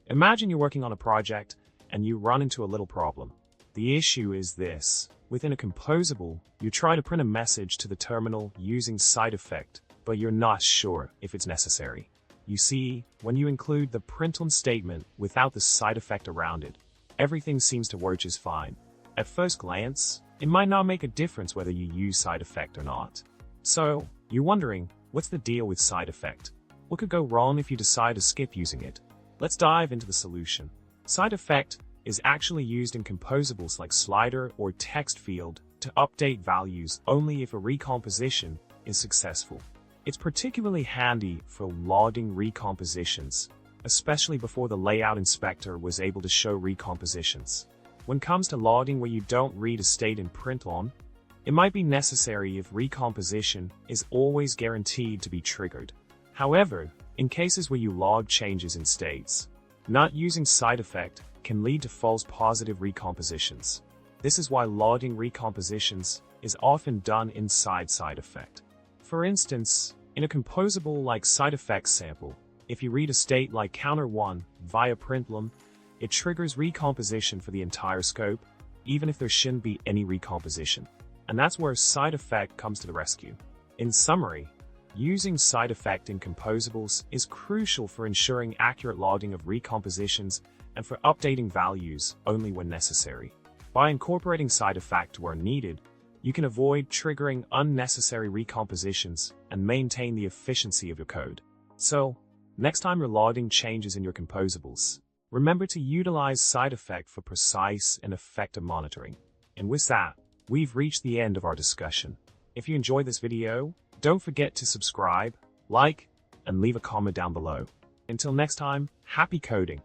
Imagine you're working on a project and you run into a little problem. The issue is this. Within a composable, you try to print a message to the terminal using SideEffect, but you're not sure if it's necessary. You see, when you include the println statement without the SideEffect around it, everything seems to work just fine. At first glance, it might not make a difference whether you use SideEffect or not. So, you're wondering, what's the deal with SideEffect? What could go wrong if you decide to skip using it? Let's dive into the solution. SideEffect is actually used in composables like slider or text field to update values only if a recomposition is successful. It's particularly handy for loading recompositions, especially before the layout inspector was able to show recompositions. When it comes to loading where you don't read a state in println, it might be necessary if recomposition is always guaranteed to be triggered. However, in cases where you log changes in states, not using SideEffect can lead to false positive recompositions. This is why loading recompositions is often done inside SideEffect. For instance, in a composable like SideEffect sample, if you read a state like counter1 via println, it triggers recomposition for the entire scope, even if there shouldn't be any recomposition. And that's where SideEffect comes to the rescue. In summary, using SideEffect in composables is crucial for ensuring accurate loading of recompositions and for updating values only when necessary. By incorporating SideEffect where needed, you can avoid triggering unnecessary recompositions and maintain the efficiency of your code. So, next time you're loading changes in your composables, remember to utilize SideEffect for precise and effective monitoring. And with that, we've reached the end of our discussion. If you enjoyed this video, don't forget to subscribe, like, and leave a comment down below. Until next time, happy coding!